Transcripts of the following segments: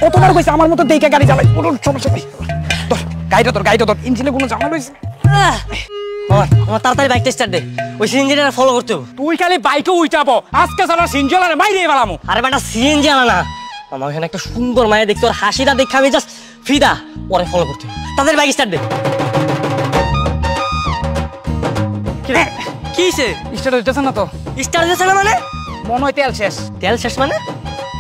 কতবার কইছে আমার মতো দেখে গাড়ি চালাই, কোনো সমস্যা নাই। ধর গাড়িটা ধর, ইঞ্জিনে কোনো ঝামেলা হইছে? আমার তাড়াতাড়ি বাইকটা স্টার্ট দে, ওই সিএনজিটা ফলো করতে হবে। তুই খালি বাইকে উইটাবো, আজকে সারা সিনজলারে মাইরে ফেলামু। আরে বেটা সিএনজি আনা না, আমার এখানে একটা সুন্দর মায়া দেখতে, ওর হাসিটা দেখে আমি জাস্ট ফিদা, পরে ফলো করতে হবে। তাদের বাইক স্টার্ট দে। কি হইছে? স্টার্ট হইতেছে না তো। স্টার্ট দিতেছে না মানে? মনে হয় তেল শেষ। তেল শেষ মানে?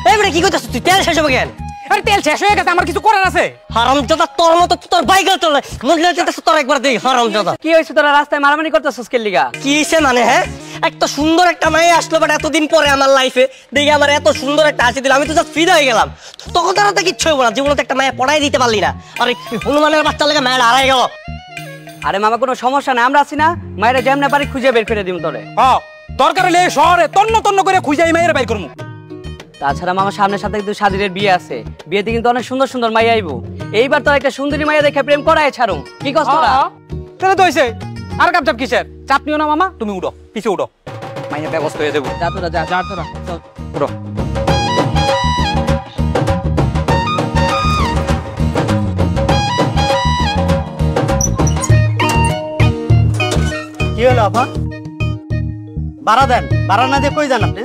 এই বেটা কি করতেছিস তুই? তেল শেষ হবে কেন? আরে তেল শেষ হয়ে গেছে, আমার কিছু করার আছে? হারামজাদা, তোর মতো তোর বাইক চলে মহিলা যেতেছে, তোর একবার দেখ হারামজাদা। কি হইছে তোরা রাস্তায় মারামারি করতেছস কে লিগা? কি হইছে মানে? হ্যাঁ, একটা সুন্দর একটা মেয়ে আসলো বাট এতদিন পরে আমার লাইফে দেখি আমার এত সুন্দর একটা হাসি দিল, আমি তো জাস্ট ফিদা হয়ে গেলাম। তখন তারা তো কিচ্ছু হইব না, জীবনে তো একটা মেয়ে পড়াই দিতে পারলি না। আরে হনুমানের বাচ্চা লেগে মেয়েটা হারাই গেল। আরে মামা কোনো সমস্যা নাই, আমরা আছি না, মায়েরা যেমনে পারি খুঁজে বের করে দিম তোরে। দরকার হলে শহরে তন্ন করে খুঁজাই মাইরে বাইর করমু। তাছাড়া মামা সামনের সাথে কিন্তু স্বাধীনের বিয়ে আছে, বিয়েতে কিন্তু অনেক সুন্দর সুন্দর মাইয়া আইবো। এইবার তোর একটা সুন্দরী মাইয়া দেখে প্রেম করায় ছাড়ুম, কি কষ্ট তোরা? তাহলে তো হইছে, আর কাপ চাপ কিসের? চাপ নিও না মামা, তুমি উঠো, পিছে উঠো, মাইয়া ব্যবস্থা হয়ে যাবো। যা তোরা, যা তোরা, চল উঠো। কি হলো আপা? ভাড়া দেন, ভাড়া না দিয়ে কই যান আপনি?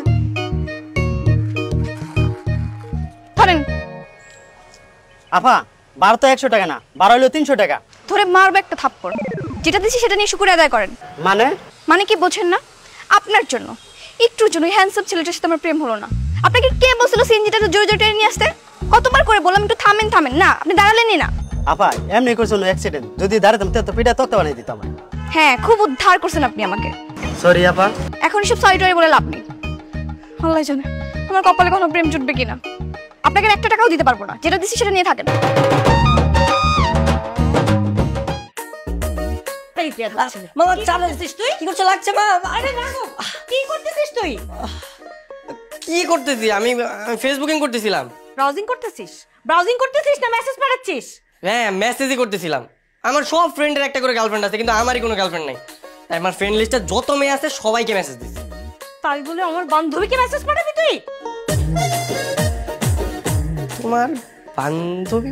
আপা ভাড়া তো 100 টাকা না, ভাড়া হলো 300 টাকা। ধরে মারবে একটা থাপ্পড়, যেটা দিছি সেটা নিয়ে শুকরিয়া আদায় করেন। মানে কি বোঝেন না? আপনার জন্য, একটুর জন্য হ্যান্ডসাম ছেলেটার সাথে আমার প্রেম হলো না। আপনাকে কে বলছিল সিএনজিটা তো জোরে জোরে টেনে নিয়ে আসতে? কতবার করে বললাম একটু থামেন না, আপনি দাঁড়ালেনই না। আপা এমনি করছিল অ্যাক্সিডেন্ট, যদি দাঁড়াতাম তো পিঠা তক্তা বানিয়ে দিতাম। হ্যাঁ, খুব উদ্ধার করছেন আপনি আমাকে। সরি আপা। এখন সব সরি টরি বলে লাভ নেই। আল্লাহ জানে আমার কপালে কোনো প্রেম জুটবে কিনা। আপনাকে 1 টাকাও দিতে পারবো না, যেটা দিছি সেটা নিয়ে থাকেন। মামা চালাচ্ছিস তুই? কি করছে লাগছে মা? আরে না, কি করতেছিস তুই? কি করতেছি আমি? ফেসবুকিং করতেছিলাম। ব্রাউজিং করতেছিস না মেসেজ পাঠাচ্ছিস? হ্যাঁ, মেসেজই করতেছিলাম। আমার সব ফ্রেন্ডের একটা করে গার্লফ্রেন্ড আছে, কিন্তু আমারই কোনো গার্লফ্রেন্ড নাই। তাই আমার ফ্রেন্ড লিস্টে যত মেয়ে আছে সবাইকে মেসেজ দিচ্ছি। তাই বলে আমার বান্ধবীকে মেসেজ পাঠাবি তুই? তোমার বান্ধবী?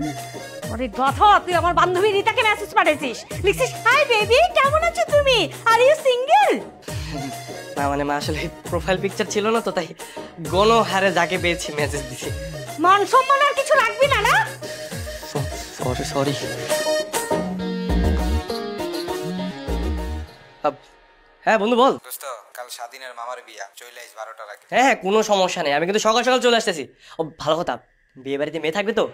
আরে গাধা, তুই আমার বান্ধবী রিতাকে মেসেজ পাঠাইছিস, লিখছিস হাই বেবি কেমন আছো তুমি, আর ইউ সিঙ্গেল? না মানে মা, আসলে প্রোফাইল পিকচার ছিল না তো, তাই গণহারে যাকে পেয়েছি মেসেজ দিছি। মান সম্মান আর কিছু রাখবি না? না সরি। হ্যাঁ বন্ধু বল। দোস্ত কাল স্বাধীনের মামার বিয়া, চলে আইস 12টার আগে। হ্যাঁ কোনো সমস্যা নেই, আমি কিন্তু সকাল সকাল চলে আসতেছি। ও ভালো কথা, বিয়ে বাড়িতে মেয়ে থাকবে তো?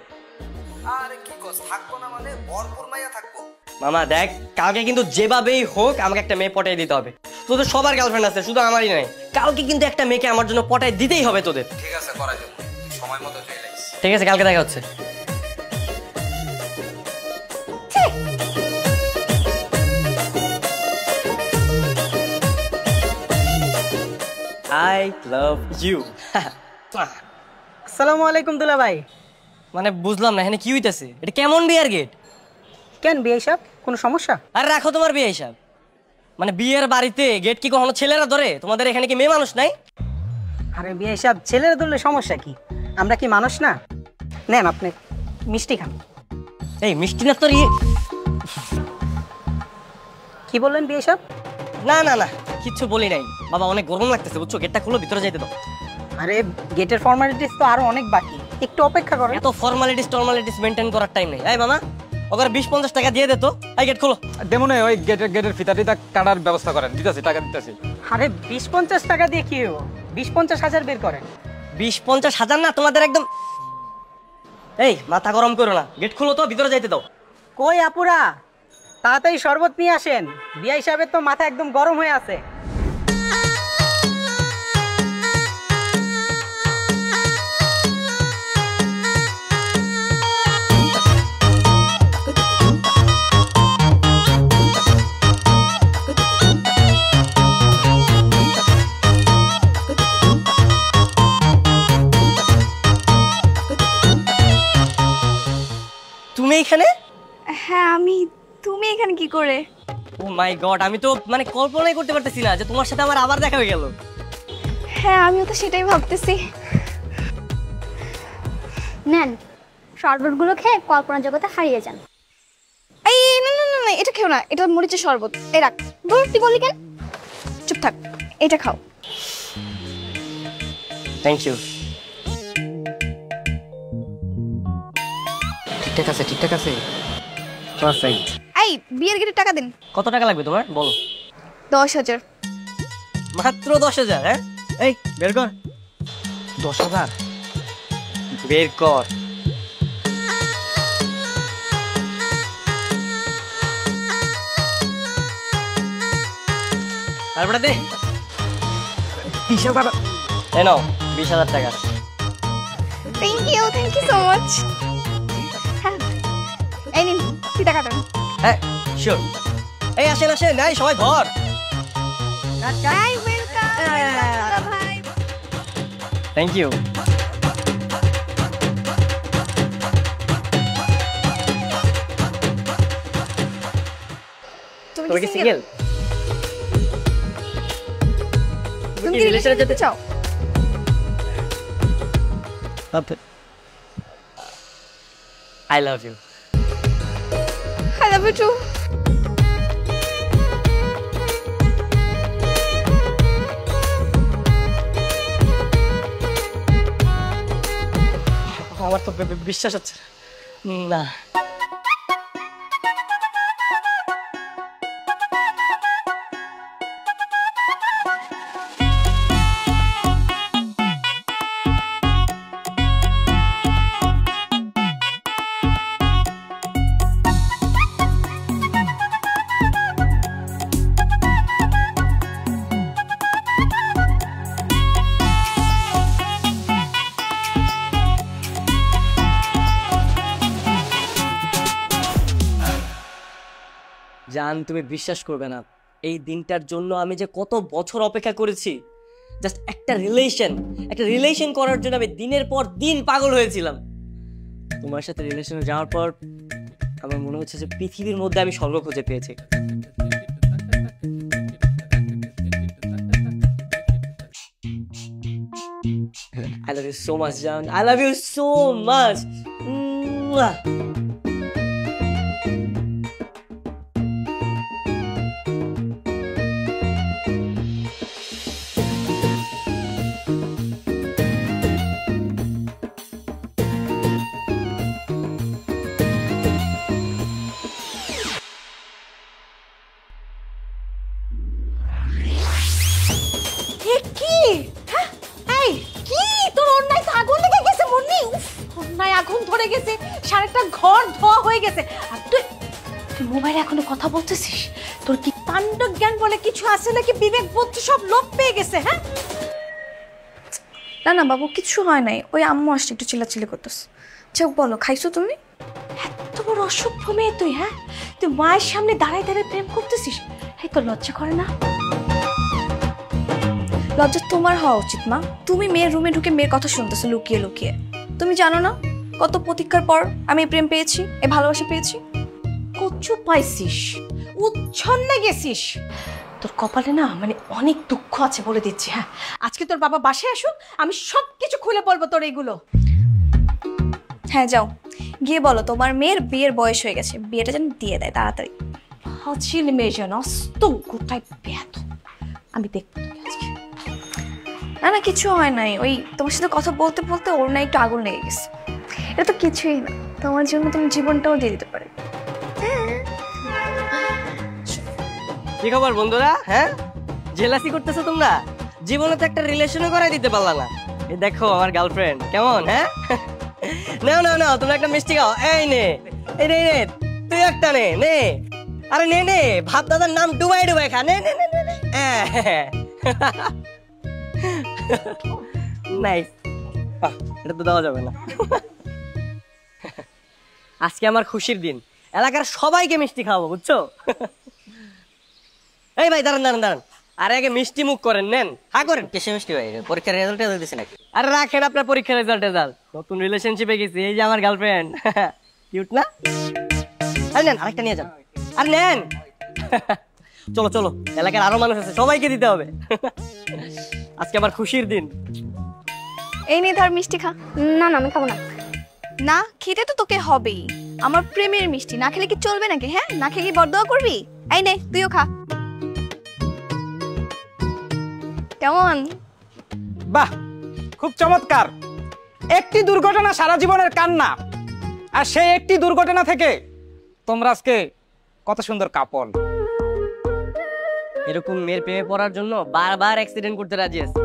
আরে কি কস, থাকবো না মানে ভরপুর মাইয়া থাকবো। মামা দেখ, কালকে কিন্তু যেভাবেই হোক আমাকে একটা মেয়ে পটাই দিতে হবে। তোদের সবার গার্লফ্রেন্ড আছে, শুধু আমারই নাই। কালকে কিন্তু একটা মেয়েকে আমার জন্য পটাই দিতেই হবে তোদের। ঠিক আছে, করা যাবে, সময় মতো চলে আইস। ঠিক আছে, কালকে দেখা হচ্ছে। I love you. আসসালামু আলাইকুম দুলা ভাই। মানে বুঝলাম না, এখানে কি হইতাছে? এটা কেমন বিয়ের গেট? কেন বিয়ে হিসাব, কোনো সমস্যা? আরে রাখো তোমার বিয়ে হিসাব। মানে বিয়ের বাড়িতে গেট কি কখনো ছেলেরা ধরে? তোমাদের এখানে কি মেয়ে মানুষ নাই? আরে বিয়ে হিসাব ছেলেরা ধরলে সমস্যা কি? আমরা কি মানুষ না? নেন আপনি মিষ্টি খান। এই মিষ্টি না তোর কি বললেন বিয়ে হিসাব? না কিচ্ছু বলি নাই বাবা, অনেক গরম লাগতেছে বুঝছো, গেটটা খুলো, ভিতরে যাইতে দাও। আরে গেটের ফর্মালিটিস তো আরো অনেক বাকি, একটু অপেক্ষা করেন। এত ফর্মালিটিস মেইনটেইন করার টাইম নেই। এই মামা, ওকে 20-50 টাকা দিয়ে দে তো। এই গেট খোলো। দেমনে ওই গেটের ফিতা কাটার ব্যবস্থা করেন, দিতেছি, টাকা দিতেছি। আরে 20-50 টাকা দিয়ে কি হবে? 20-50 হাজার বের করেন। 20-50 হাজার না তোমাদের একদম। এই মাথা গরম করো না, গেট খুলো তো, ভিতরে যাইতে দাও। কই আপুরা, তাড়াতাড়ি শরবত নিয়ে আসেন, বিয়ে হিসাবে তো মাথা একদম গরম হয়ে আছে। তুমি এখানে? হ্যাঁ আমি। তুমি এখানে কি করে? ও মাই গড, আমি তো মানে কল্পনাই করতে পারতেছি না যে তোমার সাথে আমার আবার দেখা হয়ে গেল। হ্যাঁ আমিও তো সেটাই ভাবতেছি। নেন শরবতগুলো খেয়ে কল্পনা জগতে হারিয়ে যান। এই না না না না, এটা খেও না, এটা মরিচের শরবত। এই রাখ। ধর, তুই বললি কেন? চুপ থাক, এটা খাও। Thank you. ঠিকঠাক আছে, ঠিকঠাক আছে। পারফেক্ট। এই বিয়ের গেটে টাকা দিন। কত টাকা লাগবে তোমার বলো? 10,000। মাত্র 10,000? হ্যাঁ, এই বের কর। 10,000 বের কর। তারপরে দে। 20,000। এই নাও 20,000 টাকা। Thank you so much. হ্যাঁ, এই নিন, তুই টাকা দেন। হ্যাঁ শিওর। এই আসেন আসেন, নাই সবাই ধর। হাই, ওয়েলকাম ভাই। Thank you. তুমি কি কি সিঙ্গেল? তুমি কি রিলেশনে যেতে চাও? I love you. I love you too. আমার তো বিশ্বাস হচ্ছে না। জান, তুমি বিশ্বাস করবে না, এই দিনটার জন্য আমি যে কত বছর অপেক্ষা করেছি। জাস্ট একটা রিলেশন করার জন্য আমি দিনের পর দিন পাগল হয়েছিলাম। তোমার সাথে রিলেশনে যাওয়ার পর আমার মনে হচ্ছে যে পৃথিবীর মধ্যে আমি স্বর্গ খুঁজে পেয়েছি। I love you so much, Jan. I love you so much. কি হ্যাঁ? এই কি তোর অন্যায় তো আগুন লেগে গেছে মুন্নি। উফ, অন্যায় আগুন ধরে গেছে, সারাটা ঘর ধোয়া হয়ে গেছে। আর তুই মোবাইলে এখনো কথা বলতেছিস? তোর কি কাণ্ড জ্ঞান বলে কিছু আছে নাকি? বিবেক বুদ্ধি সব লোপ পেয়ে গেছে? হ্যাঁ না না বাবু, কিছু হয় নাই, ওই আম্মু আসছে, একটু চিল্লাচিল্লি করতেছ। চোখ বলো, খাইছো তুমি? এত বড় অসভ্য মেয়ে তুই। হ্যাঁ, তুই মায়ের সামনে দাঁড়ায় দাঁড়ায় প্রেম করতেছিস? এই তোর লজ্জা করে না? লজ্জা তোমার হওয়া উচিত মা। তুমি মেয়ের রুমে ঢুকে মেয়ের কথা শুনতেছো লুকিয়ে লুকিয়ে। তুমি জানো না কত প্রতীক্ষার পর আমি এই প্রেম পেয়েছি, এই ভালোবাসা পেয়েছি। কচু পাইছিস, উচ্ছন্নে গেছিস। তোর কপালে না মানে অনেক দুঃখ আছে বলে দিচ্ছি। হ্যাঁ, আজকে তোর বাবা বাসায় আসুক, আমি সবকিছু খুলে বলবো তোর এইগুলো। হ্যাঁ যাও, গিয়ে বলো তোমার মেয়ের বিয়ের বয়স হয়ে গেছে, বিয়েটা যেন দিয়ে দেয় তাড়াতাড়ি। হচ্ছিল মেয়ে যেন অস্ত গোটায় ব্যাধ। আমি দেখবো তোকে আজকে। না না, কিছু হয় নাই, ওই তোমার সাথে কথা বলতে বলতে ওর না একটু আগুন লেগে গেছে। এটা তো কিছুই না, তোমার জন্য তুমি জীবনটাও দিয়ে দিতে পারে। কি খবর বন্ধুরা? হ্যাঁ, জেলাসি করতেছো তোমরা? জীবনে তো একটা রিলেশনও করাই দিতে পারলা না। এই দেখো আমার গার্লফ্রেন্ড কেমন। হ্যাঁ, নাও নাও নাও, তোমরা একটা মিষ্টি খাও। এই নে, এই নে, তুই একটা নে নে। আরে নে নে, ভাব দাদার নাম ডুবাই ডুবাই খা। নে নে নে নে। নাইস। এটা তো দেওয়া যাবে না। আজকে আমার খুশির দিন, এলাকার সবাইকে মিষ্টি খাওয়াবো, বুঝছো? এই ভাই দাঁড়ান দাঁড়ান দাঁড়ান, আরে আগে মিষ্টি মুখ করেন, নেন, হা করেন। কিসে মিষ্টি ভাই? পরীক্ষার রেজাল্ট দিছে নাকি? আরে রাখেন আপনার পরীক্ষার রেজাল্ট। নতুন রিলেশনশিপে গেছি, এই যে আমার গার্লফ্রেন্ড। কিউট না? আরে নেন, আরেকটা নিয়ে যান। আর নেন। চলো চলো, এলাকার আরো মানুষ আছে, সবাইকে দিতে হবে। আজকে আমার খুশির দিন। এই নিয়ে ধর মিষ্টি খা। না না, আমি খাবো না। না খেতে তো তোকে হবেই, আমার প্রেমের মিষ্টি, না খেলে কি চলবে নাকি? হ্যাঁ, না খেয়ে কি বদদোয়া করবি? এই নে তুইও খা। কেমন? বাহ, খুব চমৎকার। একটি দুর্ঘটনা সারা জীবনের কান্না, আর সেই একটি দুর্ঘটনা থেকে তোমরা আজকে কত সুন্দর কাপল। এরকম মেয়ের প্রেমে পড়ার জন্য বারবার অ্যাক্সিডেন্ট করতে রাজি আছে।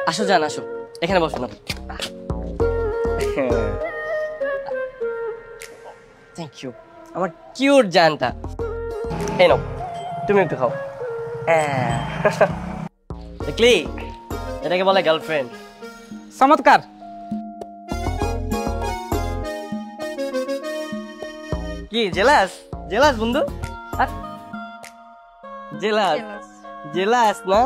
আসো জান, আসো এখানে বসো না। থ্যাংক ইউ আমার কিউট জানটা। এই নাও তুমি একটু খাও। দেখলি, এটাকে বলে গার্লফ্রেন্ড। চমৎকার। কি জেলাস? জেলাস বন্ধু? জেলাস জেলাস না?